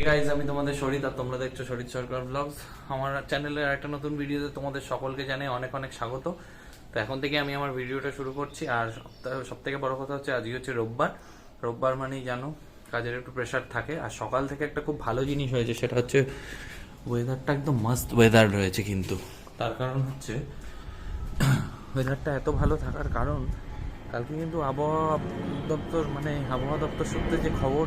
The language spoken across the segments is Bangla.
গাইজ, আমি তোমাদের শরীর আর তোমরা দেখছো শরীর সরকার ব্লগস। আমার চ্যানেলের একটা নতুন ভিডিওতে তোমাদের সকলকে জানাই অনেক অনেক স্বাগত। তো এখন থেকে আমি আমার ভিডিওটা শুরু করছি। আর সব থেকে বড় কথা হচ্ছে আজকে হচ্ছে রোববার। রোববার মানেই জানো কাজের একটু প্রেশার থাকে। আর সকাল থেকে একটা খুব ভালো জিনিস হয়েছে, সেটা হচ্ছে ওয়েদারটা একদম মাস্ট ওয়েদার রয়েছে। কিন্তু তার কারণ হচ্ছে ওয়েদারটা এত ভালো থাকার কারণ কালকে কিন্তু আবহাওয়া দপ্তর সূত্রে যে খবর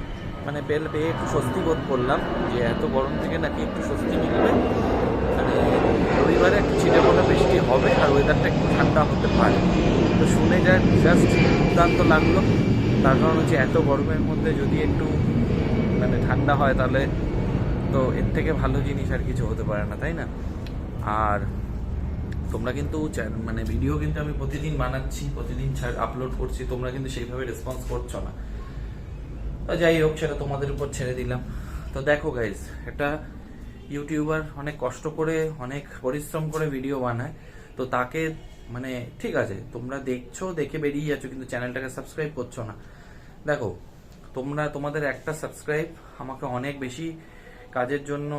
পেয়ে একটু স্বস্তি বোধ করলাম যে এত গরম থেকে নাকি একটু স্বস্তি মিলবে। রবিবারে একটু ছিটেফোঁটা বৃষ্টি হবে আর ওয়েদারটা একটু ঠান্ডা হতে পারে। তো শুনে জাস্ট দুর্দান্ত লাগলো। তার কারণ হচ্ছে এত গরমের মধ্যে যদি একটু ঠান্ডা হয় তাহলে তো এর থেকে ভালো জিনিস আর কিছু হতে পারে না, তাই না? আর তোমরা কিন্তু ভিডিও কিন্তু আমি প্রতিদিন বানাচ্ছি, প্রতিদিন আপলোড করছি, তোমরা কিন্তু সেইভাবে রেসপন্স করছো না। তো যাই হোক, সেটা তোমাদের উপর ছেড়ে দিলাম। তো দেখো গাইজ, একটা ইউটিউবার অনেক কষ্ট করে অনেক পরিশ্রম করে ভিডিও বানায়। তো তাকে ঠিক আছে, তোমরা দেখছো, দেখে বেরিয়ে যাচ্ছ, কিন্তু চ্যানেলটাকে সাবস্ক্রাইব করছো না। দেখো, তোমাদের একটা সাবস্ক্রাইব আমাকে অনেক বেশি কাজের জন্য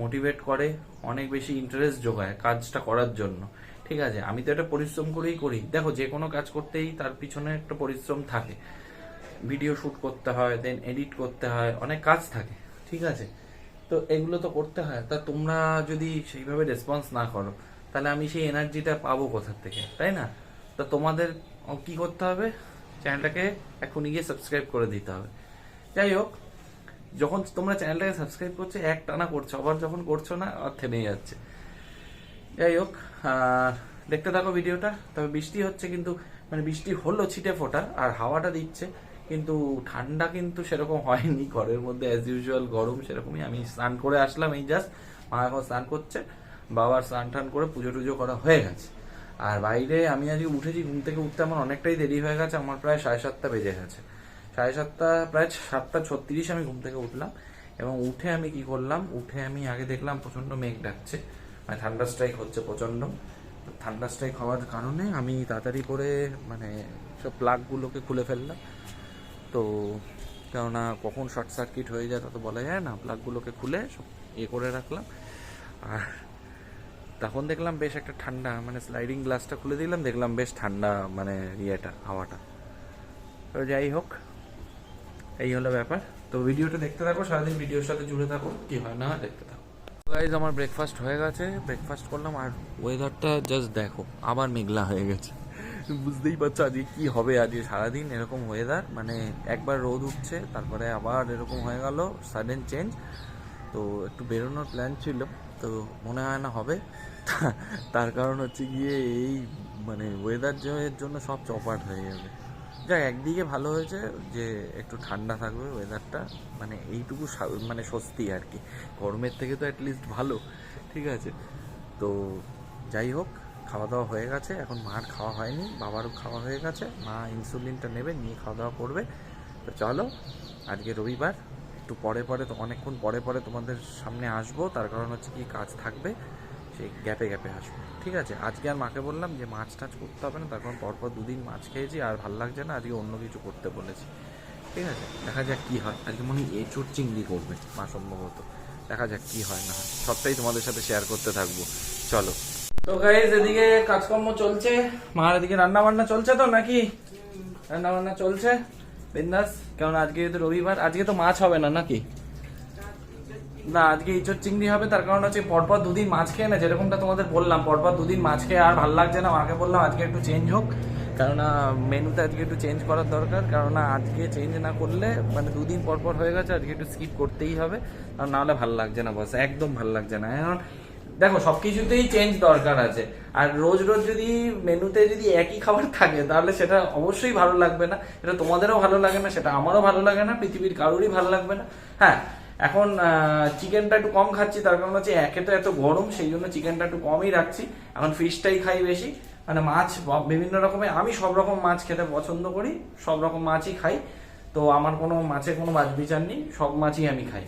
মোটিভেট করে, অনেক বেশি ইন্টারেস্ট যোগায় কাজটা করার জন্য। ঠিক আছে, আমি তো এটা পরিশ্রম করেই করি। দেখো, যে কোনো কাজ করতেই তার পিছনে একটা পরিশ্রম থাকে। ভিডিও শুট করতে হয়, দেন এডিট করতে হয়, অনেক কাজ থাকে। ঠিক আছে, তো এগুলো তো করতে হয়। তা তোমরা যদি সেইভাবে রেসপন্স না করো তাহলে আমি সেই এনার্জিটা পাবো কোথার থেকে, তাই না? তো তোমাদের কি করতে হবে? চ্যানেলটাকে এখনই গিয়ে সাবস্ক্রাইব করে দিতে হবে। যাই হোক, যখন তোমরা চ্যানেলটাকে সাবস্ক্রাইব করছো এক টানা করছো, আবার যখন করছো না আর থেমে যাচ্ছে। যাই হোক, দেখতে থাকো ভিডিওটা। তবে বৃষ্টি হচ্ছে, কিন্তু বৃষ্টি হলো ছিটে ফোটা আর হাওয়াটা দিচ্ছে, কিন্তু ঠান্ডা কিন্তু সেরকম হয়নি। ঘরের মধ্যে অ্যাজ ইউজুয়াল গরম সেরকমই। আমি স্নান করে আসলাম এই জাস্ট, মা এখন স্নান করছে, বাবার স্নান টান করে পুজো টুজো করা হয়ে গেছে। আর বাইরে আমি আজকে উঠেছি, ঘুম থেকে উঠতে আমার অনেকটাই দেরি হয়ে গেছে। আমার প্রায় 7:30 বেজে গেছে। 7:30, প্রায় 7:36 আমি ঘুম থেকে উঠলাম। এবং উঠে আমি কি করলাম, উঠে আমি আগে দেখলাম প্রচন্ড মেঘ ডাকছে, থান্ডার স্ট্রাইক হচ্ছে প্রচন্ড। থান্ডার স্ট্রাইক হওয়ার কারণে আমি তাড়াতাড়ি করে সব প্লাগগুলোকে খুলে ফেললাম। তো কেননা কখন শর্ট সার্কিট হয়ে যায় তা তো বলা যায় না, প্লাগগুলোকে খুলে সব করে রাখলাম। আর তখন দেখলাম বেশ একটা ঠান্ডা, স্লাইডিং গ্লাসটা খুলে দিলাম, দেখলাম বেশ ঠান্ডা হাওয়াটা। তো যাই হোক, এই হলো ব্যাপার। তো ভিডিওটা দেখতে থাকো, সারাদিন ভিডিওর সাথে জুড়ে থাকো, কি হয় না দেখতে থাকো। গাইজ, আমার ব্রেকফাস্ট হয়ে গেছে, ব্রেকফাস্ট করলাম। আর ওয়েদারটা জাস্ট দেখো, আবার মেঘলা হয়ে গেছে। বুঝতেই পারছো আজকে কি হবে। আজকে সারাদিন এরকম ওয়েদার, একবার রোদ উঠছে, তারপরে আবার এরকম হয়ে গেল, সাডেন চেঞ্জ। তো একটু বেরোনোর প্ল্যান ছিল, তো মনে হয় না হবে। তার কারণ হচ্ছে গিয়ে এই ওয়েদার এর জন্য সব চপাট হয়ে যাবে। যাক, একদিকে ভালো হয়েছে যে একটু ঠান্ডা থাকবে ওয়েদারটা, এইটুকু স্বস্তি আর কি। গরমের থেকে তো অ্যাটলিস্ট ভালো। ঠিক আছে, তো যাই হোক, খাওয়া দাওয়া হয়ে গেছে। এখন মার খাওয়া হয়নি, বাবারও খাওয়া হয়ে গেছে। মা ইনসুলিনটা নেবে, নিয়ে খাওয়া দাওয়া করবে। তো চলো, আজকে রবিবার, একটু পরে তো অনেকক্ষণ পরে তোমাদের সামনে আসবো। তার কারণ হচ্ছে কি, কাজ থাকবে, সেই গ্যাপে আসবো। ঠিক আছে, আজকে আর মাকে বললাম যে মাছ টাছ করতে হবে না, তার কারণ পরপর 2 দিন মাছ খেয়েছি আর ভাল লাগছে না, আজকে অন্য কিছু করতে বলেছি। ঠিক আছে, দেখা যাক কি হয়। আজকে মনে হয় এঁচোড় চিংড়ি করবে মা সম্ভবত। দেখা যাক কি হয় না হয়, সবটাই তোমাদের সাথে শেয়ার করতে থাকবো। চলো। তো গাইস, এদিকে কাজকর্ম চলছে, মার এদিকে রান্না বান্না চলছে। তো নাকি রান্না বান্না চলছে বিন্দাস। কারণ আজকে তো রবিবার, আজকে তো মাছ হবে না নাকি? না, আজকে ইঁচড় চিংড়ি হবে। তার কারণ হচ্ছে পরপর 2 দিন মাছ খেয়ে না, যেরকমটা তোমাদের বললাম, পরপর 2 দিন মাছ খেয়ে আর ভালো লাগছে না। মাকে বললাম আজকে একটু চেঞ্জ হোক, কেননা মেনুতে আজকে একটু চেঞ্জ করার দরকার। কেননা আজকে চেঞ্জ না করলে 2 দিন পরপর হয়ে গেছে, আজকে একটু স্কিপ করতেই হবে। আর না হলে ভালো লাগছে না, বস, একদম ভালো লাগছে না। এখন দেখো, সবকিছুতেই চেঞ্জ দরকার আছে। আর রোজ যদি মেনুতে যদি একই খাবার থাকে তাহলে সেটা অবশ্যই ভালো লাগবে না। এটা তোমাদেরও ভালো লাগে না, সেটা আমারও ভালো লাগে না, পৃথিবীর কারোরই ভালো লাগবে না। হ্যাঁ, এখন চিকেনটা একটু কম খাচ্ছি, তার কারণ হচ্ছে একে তো এত গরম, সেই জন্য চিকেনটা একটু কমই রাখছি। এখন ফিশটাই খাই বেশি। মাছ বিভিন্ন রকমের, আমি সব রকম মাছ খেতে পছন্দ করি, সব রকম মাছই খাই। তো আমার কোনো মাছে কোনো বাছ বিচার নেই, সব মাছই আমি খাই।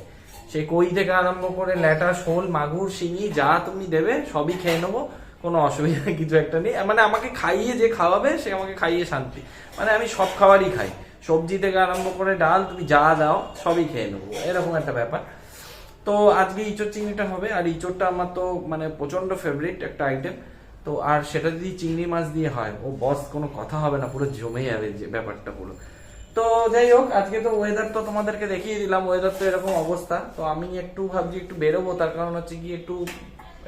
সে কই থেকে আরম্ভ করে ল্যাটা, শোল, মাগুর, শিঙি যা তুমি দেবে সবই খেয়ে নেবো, কোনো অসুবিধা কিছু একটা নেই। আমাকে খাইয়ে যে খাওয়াবে সে আমাকে খাইয়ে শান্তি। আমি সব খাবারই খাই, সবজি থেকে আরম্ভ করে ডাল, তুমি যা দাও সবই খেয়ে নেবো, এরকম একটা ব্যাপার। তো আজকে ইঁচড় চিংড়িটা হবে, আর ইঁচড়টা আমার তো মানে প্রচন্ড ফেভারিট একটা আইটেম। তো আর সেটা যদি চিংড়ি মাছ দিয়ে হয়, ও বস কোনো কথা হবে না, পুরো জমে যাবে যে ব্যাপারটা পুরো। তো যাই হোক, আজকে তো ওয়েদার তো তোমাদেরকে দেখিয়ে দিলাম, ওয়েদার তো এরকম অবস্থা। তো আমি একটু ভাবছি একটু বেরোবো, তার কারণ হচ্ছে কি একটু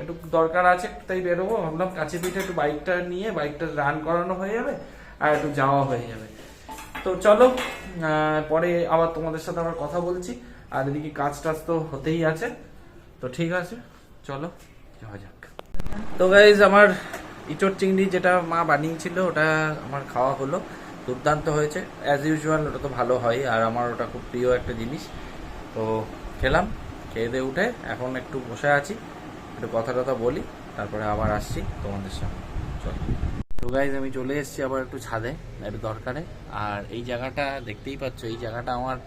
একটু দরকার আছে, তাই বেরোবো ভাবলাম। কাছে পিঠে একটু বাইকটা নিয়ে, বাইকটা রান করানো হয়ে যাবে আর একটু যাওয়া হয়ে যাবে। তো চলো, পরে আবার তোমাদের সাথে আবার কথা বলছি। আর এদিকে কাজ টাজ তো হতেই আছে। তো ঠিক আছে, চলো যাওয়া যাক। তো গাইজ, আমার ইঁচড় চিংড়ি যেটা মা বানিয়েছিল ওটা আমার খাওয়া হলো, দুর্দান্ত হয়েছে অ্যাজ ইউজুয়াল। ওটা তো ভালো হয়, আর আমার ওটা খুব প্রিয় একটা জিনিস। তো খেলাম, খেয়ে দিয়ে উঠে এখন একটু বসে আছি, একটু কথা টথা বলি, তারপরে আবার আসছি তোমাদের সামনে। চলো। তো গাইজ, আমি চলে এসেছি আবার একটু ছাদে, একটু দরকারে। আর এই জায়গাটা দেখতেই পাচ্ছ, এই জায়গাটা আমার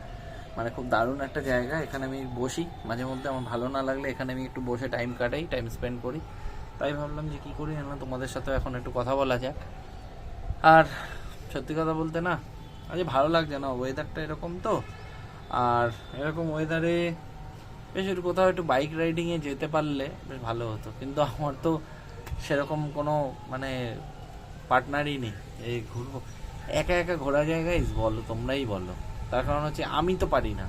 মানে খুব দারুণ একটা জায়গা। এখানে আমি বসি মাঝে মধ্যে, আমার ভালো না লাগলে এখানে আমি একটু বসে টাইম কাটাই, টাইম স্পেন্ড করি। তাই ভাবলাম যে কী করি না, তোমাদের সাথে এখন একটু কথা বলা যাক। আর সত্যি কথা বলতে না, আজ ভালো লাগছে না, ওয়েদারটা এরকম তো। আর এরকম ওয়েদারে বেশ একটু কোথাও একটু বাইক রাইডিংয়ে যেতে পারলে বেশ ভালো হতো, কিন্তু আমার তো সেরকম কোনো মানে পার্টনারই নেই এই ঘুরবো। একা একা ঘোরা জায়গায় বলো, তোমরাই বলো। তার কারণ হচ্ছে আমি তো পারি না,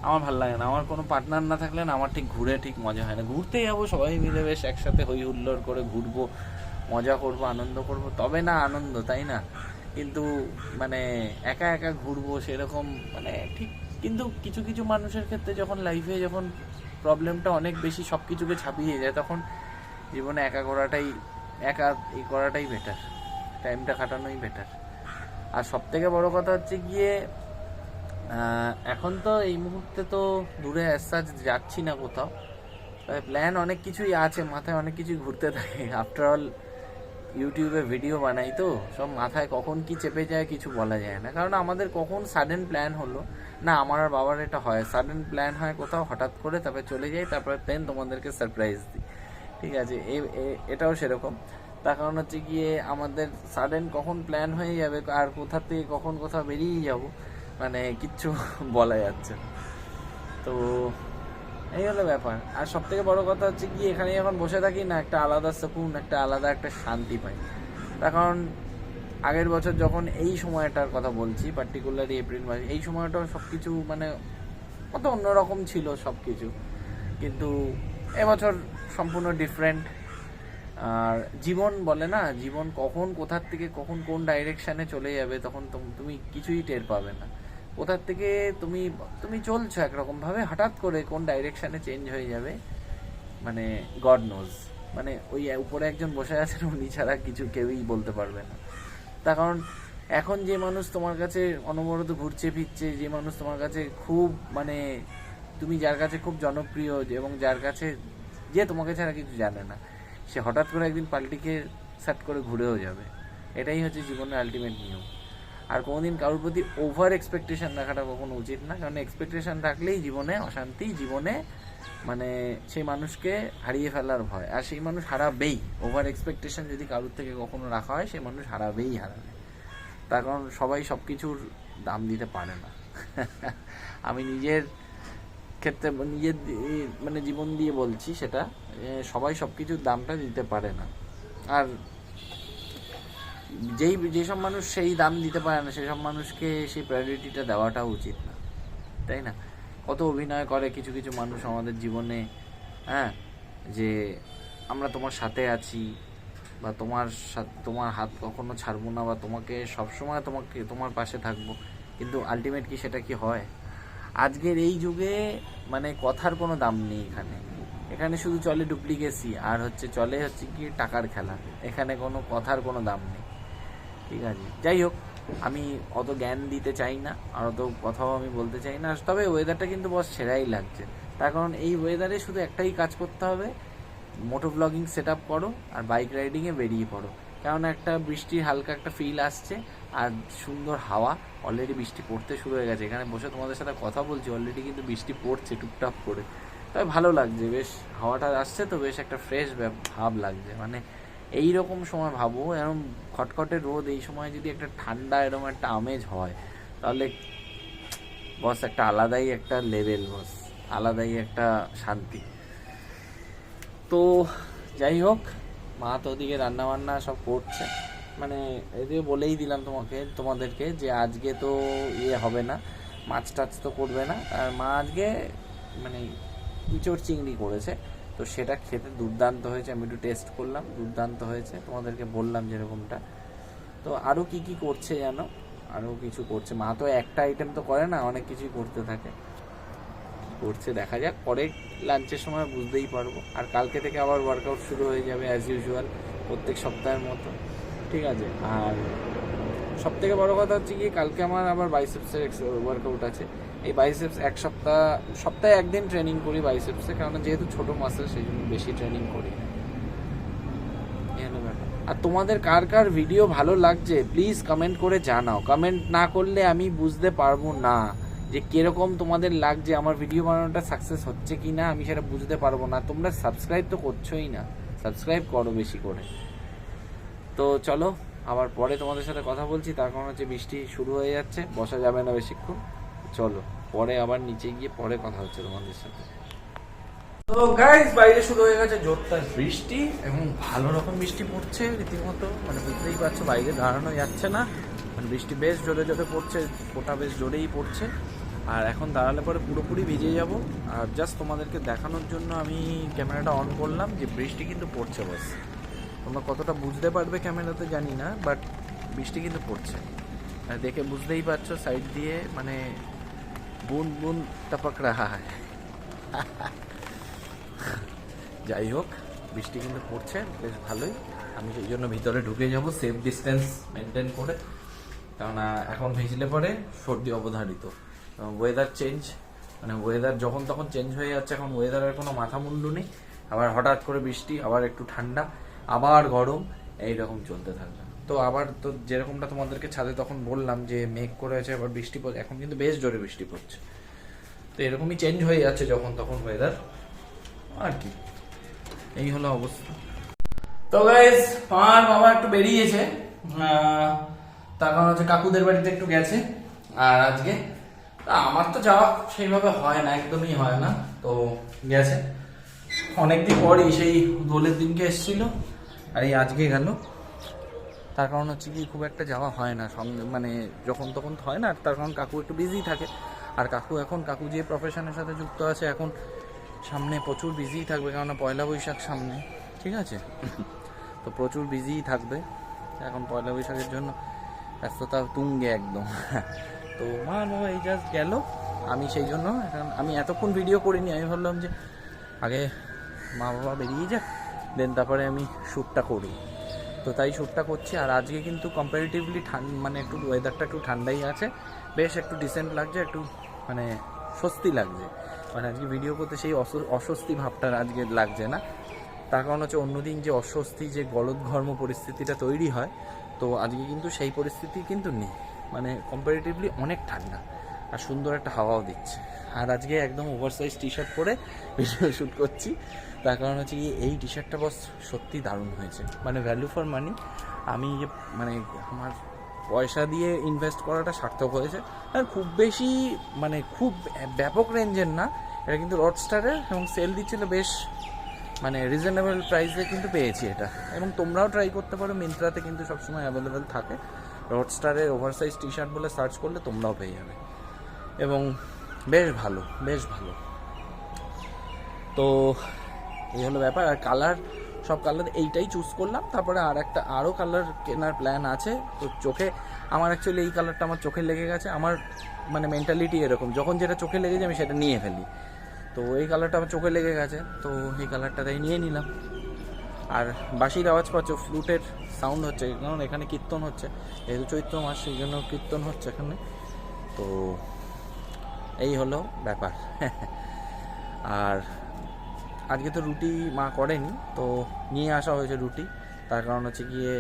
আমার ভালো লাগে না। আমার কোনো পার্টনার না থাকলে না আমার ঠিক ঘুরে ঠিক মজা হয় না। ঘুরতে যাবো সবাই মিলে বেশ একসাথে হই হুল্লোড় করে ঘুরবো, মজা করবো, আনন্দ করবো, তবে না আনন্দ, তাই না? কিন্তু মানে একা একা ঘুরবো সেরকম মানে ঠিক। কিন্তু কিছু কিছু মানুষের ক্ষেত্রে যখন লাইফে যখন প্রবলেমটা অনেক বেশি সব কিছুকে ছাপিয়ে যায়, তখন জীবনে একা ঘোরাটাই, একা এই করাটাই বেটার, টাইমটা কাটানোই বেটার। আর সব থেকে বড় কথা হচ্ছে গিয়ে এখন তো এই মুহূর্তে তো দূরে অ্যাজ যাচ্ছি না কোথাও, তবে প্ল্যান অনেক কিছুই আছে মাথায়, অনেক কিছুই ঘুরতে থাকে। আফটার অল ইউটিউবে ভিডিও বানাই তো, সব মাথায় কখন কি চেপে যায় কিছু বলা যায় না। কারণ আমাদের কখন সাডেন প্ল্যান হলো না, আমার আর বাবার এটা হয়, সাডেন প্ল্যান হয় কোথাও হঠাৎ করে, তারপরে চলে যাই, তারপরে প্ল্যান তোমাদেরকে সারপ্রাইজ দিই। ঠিক আছে, এটাও সেরকম। তার কারণ হচ্ছে গিয়ে আমাদের সাডেন কখন প্ল্যান হয়ে যাবে আর কোথা থেকে কখন কোথাও বেরিয়ে যাব, মানে কিচ্ছু বলা যাচ্ছে না। তো এই হলো ব্যাপার। আর সব থেকে বড় কথা হচ্ছে কি, এখানে যখন বসে থাকি না, একটা আলাদা সুকুন, একটা আলাদা একটা শান্তি পাই। তার কারণ আগের বছর যখন এই সময়টার কথা বলছি, পার্টিকুলারলি এপ্রিল মাস, এই সময়টা সব কিছু মানে কত অন্যরকম ছিল সব কিছু, কিন্তু এবছর সম্পূর্ণ ডিফারেন্ট। আর জীবন বলে না, জীবন কখন কোথার থেকে কখন কোন ডাইরেকশানে চলে যাবে, তখন তুমি কিছুই টের পাবে না। কোথার থেকে তুমি তুমি চলছো একরকমভাবে, হঠাৎ করে কোন ডাইরেকশানে চেঞ্জ হয়ে যাবে, মানে গড নোজ। মানে ওই উপরে একজন বসে আছেন, উনি ছাড়া কিছু কেউই বলতে পারবে না। তার কারণ এখন যে মানুষ তোমার কাছে অনবরত ঘুরছে ফিরছে, যে মানুষ তোমার কাছে খুব মানে তুমি যার কাছে খুব জনপ্রিয়, এবং যার কাছে যে তোমাকে ছাড়া কিছু জানে না, সে হঠাৎ করে একদিন পাল্টিকে সেট করে ঘুরেও যাবে। এটাই হচ্ছে জীবনের আলটিমেট নিয়ম। আর কোনোদিন কারোর প্রতি ওভার এক্সপেকটেশন রাখাটা কখনো উচিত না, কারণ এক্সপেকটেশন রাখলেই জীবনে অশান্তি, জীবনে মানে সেই মানুষকে হারিয়ে ফেলার ভয়। আর সেই মানুষ হারাবেই, ওভার এক্সপেকটেশন যদি কারোর থেকে কখনো রাখা হয়, সেই মানুষ হারাবেই হারাবে। তার কারণ সবাই সব কিছুর দাম দিতে পারে না। আমি নিজের ক্ষেত্রে নিজের মানে জীবন দিয়ে বলছি সেটা, সবাই সব কিছুর দামটা দিতে পারে না। আর যেসব মানুষ সেই দাম দিতে পারে না, সেসব মানুষকে সেই প্রায়োরিটিটা দেওয়াটা উচিত না, তাই না? কত অভিনয় করে কিছু কিছু মানুষ আমাদের জীবনে, হ্যাঁ, যে আমরা তোমার সাথে আছি, বা তোমার হাত কখনো ছাড়বো না, বা তোমাকে সবসময় তোমার পাশে থাকবো, কিন্তু আলটিমেট কি সেটা কি হয়? আজকের এই যুগে মানে কথার কোনো দাম নেই এখানে শুধু চলে ডুপ্লিকেসি, আর চলে কি টাকার খেলা। এখানে কোনো কথার কোনো দাম নেই। ঠিক আছে, যাই হোক, আমি অত জ্ঞান দিতে চাই না, আর অত কথাও আমি বলতে চাই না। তবে ওয়েদারটা কিন্তু বস সেরাই লাগছে। তার কারণ এই ওয়েদারে শুধু একটাই কাজ করতে হবে, মোটো ব্লগিং সেট আপ করো আর বাইক রাইডিংয়ে বেরিয়ে পড়ো। কারণ একটা বৃষ্টির হালকা একটা ফিল আসছে, আর সুন্দর হাওয়া, অলরেডি বৃষ্টি পড়তে শুরু হয়ে গেছে। এখানে বসে তোমাদের সাথে কথা বলছি, অলরেডি কিন্তু বৃষ্টি পড়ছে টুকটাক করে। তবে ভালো লাগছে, বেশ হাওয়াটা আসছে তো, বেশ একটা ফ্রেশ ভাব লাগছে। মানে এইরকম সময় ভাবো, এরকম খটখটে রোদ, এই সময় যদি একটা ঠান্ডা এরকম একটা আমেজ হয়, তাহলে বস একটা আলাদাই একটা লেভেল বস। আলাদাই একটা শান্তি। তো যাই হোক, মা তো ওদিকে রান্নাবান্না সব করছে, মানে এদিকে বলেই দিলাম তোমাদেরকে যে আজকে তো হবে না, মাছ টাছ তো করবে না। আর মা আজকে মানে ইঁচড় চিংড়ি করেছে, তো সেটা খেতে দুর্দান্ত হয়েছে। আমি একটু টেস্ট করলাম, দুর্দান্ত হয়েছে, তোমাদেরকে বললাম যেরকমটা। তো আরও কি কি করছে জানো, আরও কিছু করছে। মা তো একটা আইটেম তো করে না, অনেক কিছুই করতে থাকে। করছে দেখা যাক, পরে লাঞ্চের সময় বুঝতেই পারবো। আর কালকে থেকে আবার ওয়ার্কআউট শুরু হয়ে যাবে অ্যাজ ইউজুয়াল, প্রত্যেক সপ্তাহের মতো, ঠিক আছে। আর সব থেকে বড়ো কথা হচ্ছে কি, কালকে আমার আবার বাইসেপসের ওয়ার্কআউট আছে। এই বাইসেপস সপ্তাহে একদিন ট্রেনিং করি বাইসেপসে, কারণ যেহেতু ছোটো মাসেল সেই জন্য বেশি ট্রেনিং করি। আর তোমাদের কার কার ভিডিও ভালো লাগছে প্লিজ কমেন্ট করে জানাও। কমেন্ট না করলে আমি বুঝতে পারবো না যে কিরকম তোমাদের লাগছে, আমার ভিডিও বানানোটা সাকসেস হচ্ছে কি না আমি সেটা বুঝতে পারবো না। তোমরা সাবস্ক্রাইব তো করছোই না, সাবস্ক্রাইব করো বেশি করে। তো চলো আবার পরে তোমাদের সাথে কথা বলছি, তার কারণ হচ্ছে বৃষ্টি শুরু হয়ে যাচ্ছে, বসা যাবে না বেশিক্ষণ। চলো পরে আবার নিচে গিয়ে পরে কথা হচ্ছে তোমাদের সাথে। তো গাইস, বাইরে শুরু হয়ে গেছে জোরদার বৃষ্টি, এবং ভালো রকম বৃষ্টি পড়ছে রীতিমতো, মানে বুঝতেই পারছো বাইরে দাঁড়ানো যাচ্ছে না, মানে বৃষ্টি বেশ জোরে জোরে পড়ছে, ফোঁটা বেশ জোরেই পড়ছে। আর এখন দাঁড়ালে পরে পুরোপুরি ভিজে যাব। আর জাস্ট তোমাদেরকে দেখানোর জন্য আমি ক্যামেরাটা অন করলাম যে বৃষ্টি কিন্তু পড়ছে। বাস তোমরা কতটা বুঝতে পারবে ক্যামেরাতে জানি না, বাট বৃষ্টি কিন্তু পড়ছে, দেখে বুঝতেই পারছো সাইড দিয়ে মানে বুন বুন টপক রাহা হয়। যাই হোক, বৃষ্টি কিন্তু পড়ছে বেশ ভালোই। আমি সেই জন্য ভিতরে ঢুকে যাব সেফ ডিস্টেন্স মেনটেন করে, কেননা এখন ভিজলে পরে সর্দি অবধারিত। ওয়েদার চেঞ্জ, মানে ওয়েদার যখন তখন চেঞ্জ হয়ে যাচ্ছে, এখন ওয়েদারের কোনো মাথা মুন্ডু নেই। আবার হঠাৎ করে বৃষ্টি, আবার একটু ঠান্ডা, আবার গরম, এইরকম চলতে থাকবে। তো আবার তো যেরকমটা তোমাদেরকে ছাদে তখন বললাম যে মেঘ করে আছে, আবার বৃষ্টি পড়ছে, এখন কিন্তু বেশ জোরে বৃষ্টি পড়ছে। তো এরকমই চেঞ্জ হয়ে যাচ্ছে যখন তখন ওয়েদার, আর কি এই হলো অবস্থা। তো গাইস, আমার বাবা একটু বেরিয়েছে, তার কারণ হচ্ছে কাকুদের বাড়িতে একটু গেছে। আর আজকে আমার তো যাওয়া সেইভাবে হয় না, একদমই হয় না, তো গেছে। অনেকদিন পরই সেই দোলের দিনকে এসেছিল, আর এই আজকে গেল। তার কারণ হচ্ছে কি, খুব একটা যাওয়া হয় না সঙ্গে, মানে যখন তখন হয় না। তার কারণ কাকু একটু বিজি থাকে, আর কাকু যে প্রফেশনের সাথে যুক্ত আছে, এখন সামনে প্রচুর বিজিই থাকবে, কেননা পয়লা বৈশাখ সামনে, ঠিক আছে। তো প্রচুর বিজিই থাকবে এখন পয়লা বৈশাখের জন্য, ব্যস্ততা তুঙ্গে একদম। তো মা বাবা এই জাস্ট গেল, আমি সেই জন্য এখন আমি এতক্ষণ ভিডিও করিনি। আমি ভাবলাম যে আগে মা বাবা বেরিয়ে যাক, দেন তারপরে আমি শ্যুটটা করি। তো তাই শ্যুটটা করছি। আর আজকে কিন্তু কম্পারেটিভলি মানে একটু ওয়েদারটা একটু ঠান্ডাই আছে, বেশ একটু ডিসেন্ট লাগছে, একটু মানে স্বস্তি লাগছে। মানে আজকে ভিডিও করতে সেই অস্বস্তি ভাবটা আজকে লাগছে না। তার কারণ হচ্ছে অন্যদিন যে অস্বস্তি, যে গলদঘর্ম পরিস্থিতিটা তৈরি হয়, তো আজকে কিন্তু সেই পরিস্থিতি কিন্তু নেই। মানে কম্পারেটিভলি অনেক ঠান্ডা, আর সুন্দর একটা হাওয়াও দিচ্ছে। আর আজকে একদম ওভারসাইজ টি শার্ট পরে ভিডিও শ্যুট করছি, তার কারণ হচ্ছে কি, এই টি শার্টটা বস সত্যি দারুণ হয়েছে, মানে ভ্যালু ফর মানি। আমি যে মানে আমার পয়সা দিয়ে ইনভেস্ট করাটা সার্থক হয়েছে। আর খুব বেশি মানে খুব ব্যাপক রেঞ্জের না, এটা কিন্তু রডস্টারের, এবং সেল দিচ্ছিল বেশ মানে রিজনেবল প্রাইসে কিন্তু পেয়েছি এটা। এবং তোমরাও ট্রাই করতে পারো, মিন্ত্রাতে কিন্তু সবসময় অ্যাভেলেবেল থাকে। রডস্টারের ওভারসাইজ টি শার্ট বলে সার্চ করলে তোমরাও পেয়ে যাবে, এবং বেশ ভালো, বেশ ভালো। তো এই হলো ব্যাপার। আর কালার, সব কালার এইটাই চুজ করলাম। তারপরে আরও কালার কেনার প্ল্যান আছে। তো চোখে আমার অ্যাকচুয়ালি এই কালারটা আমার চোখে লেগে গেছে। আমার মানে মেন্টালিটি এরকম, যখন যেটা চোখে লেগেছে আমি সেটা নিয়ে ফেলি। তো এই কালারটা আমার চোখে লেগে গেছে, তো এই কালারটাই নিয়ে নিলাম। আর বাঁশির আওয়াজ পাচ্ছ, ফ্লুটের সাউন্ড হচ্ছে, কারণ এখানে কীর্তন হচ্ছে, যেহেতু চৈত্র মাস সেই জন্য কীর্তন হচ্ছে এখানে। তো এই হলো ব্যাপার। আর আজকে তো রুটি মা করেনি, তো নিয়ে আসা হয়েছে রুটি। তার কারণ হচ্ছে গিয়ে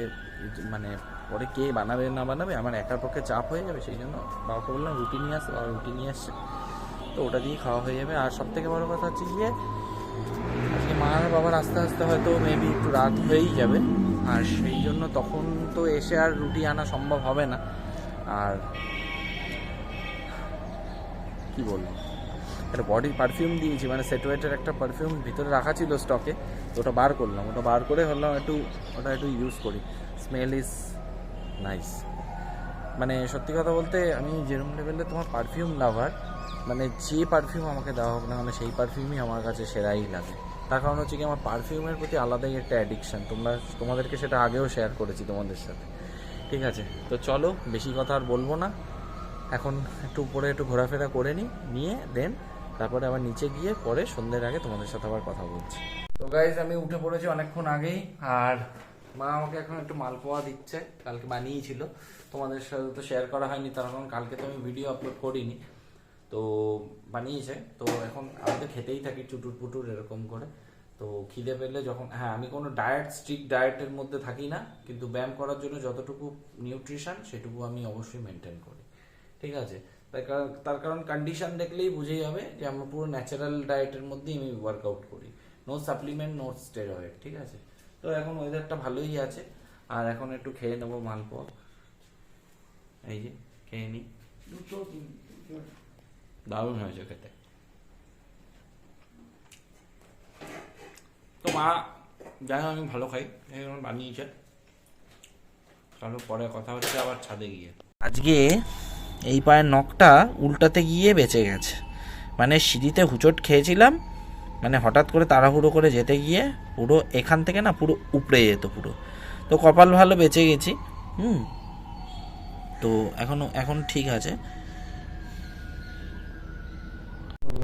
মানে পরে কে বানাবে না বানাবে, আমার একার পক্ষে চাপ হয়ে যাবে, সেই জন্য বাবাকে বললাম রুটি নিয়ে আসতে, বাবা রুটি নিয়ে আসছে, তো ওটা দিয়ে খাওয়া হয়ে যাবে। আর সবথেকে বড় কথা হচ্ছে গিয়ে আজকে মা আর বাবার আস্তে আস্তে হয়তো মেবি একটু রাত হয়েই যাবে, আর সেই জন্য তখন তো এসে আর রুটি আনা সম্ভব হবে না। আর কি বলবো, একটা বডি পারফিউম দিয়েছি, মানে সেটওয়েটের একটা পারফিউম ভিতরে রাখা ছিল স্টকে, তো ওটা বার করলাম, ওটা বার করে হলাম ওটা একটু ইউজ করি। Smell is nice. মানে সত্যি কথা বলতে আমি যেরকম লেভেলে তোমার পারফিউম লাভার, মানে যে পারফিউম আমাকে দেওয়া হোক না মানে সেই পারফিউমই আমার কাছে সেরাই লাগে। তার কারণ হচ্ছে কি আমার পারফিউমের প্রতি আলাদাই একটা অ্যাডিকশান, তোমাদেরকে সেটা আগেও শেয়ার করেছি তোমাদের সাথে। ঠিক আছে, তো চলো বেশি কথা আর বলবো না, এখন একটু উপরে একটু ঘোরাফেরা করে নিয়ে দেন তারপরে আবার নিচে গিয়ে পরে সন্ধ্যের আগে তোমাদের সাথে আবার কথা বলছি। তো গাইজ আমি উঠে পড়েছি অনেকক্ষণ আগেই, আর মা আমাকে এখন একটু মালপোয়া দিচ্ছে, কালকে বানিয়েছিল, তোমাদের সাথে তো শেয়ার করা হয়নি তার কারণ কালকে তো আমি ভিডিও আপলোড করিনি, তো বানিয়েছে। তো এখন আমি তো খেতেই থাকি চুটুর পুটুর এরকম করে, তো খিদে পেলে যখন, হ্যাঁ আমি কোনো স্ট্রিক্ট ডায়েটের মধ্যে থাকি না, কিন্তু ব্যায়াম করার জন্য যতটুকু নিউট্রিশন সেটুকু আমি অবশ্যই মেনটেন করি। ঠিক আছে, তার কারণ কন্ডিশন দেখলেই বুঝেই যাবে যে আমরা পুরো ন্যাচারাল ডায়েটের মধ্যেই আমি ওয়ার্কআউট করি, নো সাপ্লিমেন্ট, নো স্টেরয়েড। ঠিক আছে, তো এখন ওয়েদারটা ভালোই আছে, আর এখন একটু খেয়ে নেবো মালপোয়া, এই যে খেয়ে নিই, দারুণ হয়েছে খেতে। তো মা যাই হোক আমি ভালো খাই, বানিয়েছে। চলো পরে কথা হচ্ছে আবার ছাদে গিয়ে। আজকে এই পায়ের নখটা উল্টাতে গিয়ে বেঁচে গেছে, মানে সিঁড়িতে হুচট খেয়েছিলাম, মানে হঠাৎ করে তাড়াহুড়ো করে যেতে গিয়ে পুরো এখান থেকে না পুরো উপড়ে যেত পুরো, তো কপাল ভালো বেঁচে গেছি। তো এখন ঠিক আছে।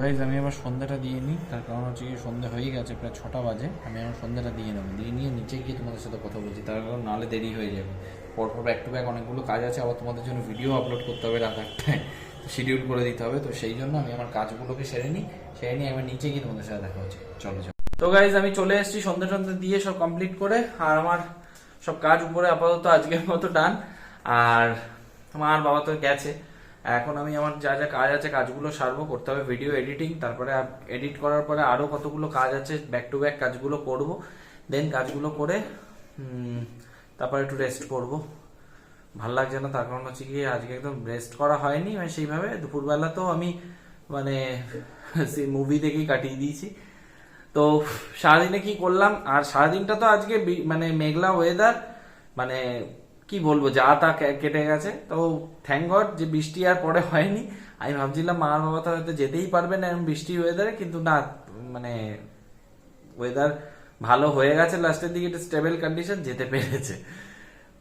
গাইজ আমি আবার সন্ধ্যাটা দিয়ে নিই, তার কারণ হচ্ছে কি সন্ধ্যা হয়ে গেছে, প্রায় 6টা বাজে, আমি আমার সন্ধ্যাটা দিয়ে নেবো, দিয়ে নিয়ে নিচে গিয়ে তোমাদের সাথে কথা বলছি, তার কারণ নাহলে দেরি হয়ে যাবে। পরপর ব্যাক টু ব্যাক অনেকগুলো কাজ আছে, আবার তোমাদের জন্য ভিডিও আপলোড করতে হবে রাত 8টায়, শিডিউল করে দিতে হবে, তো সেই জন্য আমি আমার কাজগুলোকে সেরে নিই আমি নিচে গিয়ে তোমাদের সাথে দেখা হচ্ছে। চলো। তো গাইজ আমি চলে এসেছি সন্ধ্যা দিয়ে সব কমপ্লিট করে, আর আমার সব কাজ উপরে আপাতত আজকের মতো ডান, আর আমার বাবা তো গেছে, এখন আমি আমার যা যা কাজ আছে কাজগুলো সারবো, করতে হবে ভিডিও এডিটিং, তারপরে এডিট করার পরে আরো কতগুলো কাজ আছে, ব্যাক টু ব্যাক কাজগুলো করব, দেন কাজগুলো করে তারপরে একটু রেস্ট করব। ভাল লাগছে না, তার কারণ হচ্ছে কি আজকে একদম রেস্ট করা হয়নি, মানে সেইভাবে দুপুরবেলা তো আমি মানে সেই মুভি দেখেই কাটিয়ে দিয়েছি। তো সারাদিনে কি করলাম, আর সারাদিনটা তো আজকে মানে মেঘলা ওয়েদার, মানে কি বলবো যা তা কেটে গেছে। তো থ্যাংক গড যে বৃষ্টি আর পরে হয়নি, আমি ভাবছিলাম মা আর বাবা তো হয়তো যেতেই পারবে না এরকম বৃষ্টি ওয়েদারে, কিন্তু না, মানে ওয়েদার ভালো হয়ে গেছে, লাস্টের দিকে একটা স্টেবল কন্ডিশন, যেতে পেরেছে।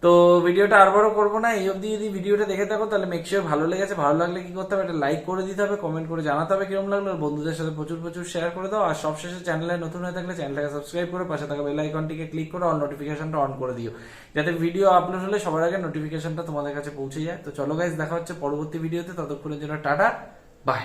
তো ভিডিওটা আর বড় করবো না, এই অবধি যদি ভিডিওটা দেখে থাকো তাহলে মেক শিওর ভালো লেগেছে, ভালো লাগলে কি করতে হবে, একটা লাইক করে দিতে হবে, কমেন্ট করে জানাতে হবে কিরকম লাগলো, আর বন্ধুদের সাথে প্রচুর শেয়ার করে দাও, আর সবশেষে চ্যানেলে নতুন হয়ে থাকলে চ্যানেলটাকে সাবস্ক্রাইব করে পাশে থাকা বেল আইকনটিকে ক্লিক করে অল নোটিফিকেশনটা অন করে দিও, যাতে ভিডিও আপলোড হলে সবার আগে নোটিফিকেশনটা তোমাদের কাছে পৌঁছে যায়। তো চলো গাইজ দেখা হচ্ছে পরবর্তী ভিডিওতে, ততক্ষণের জন্য টাটা, বাই।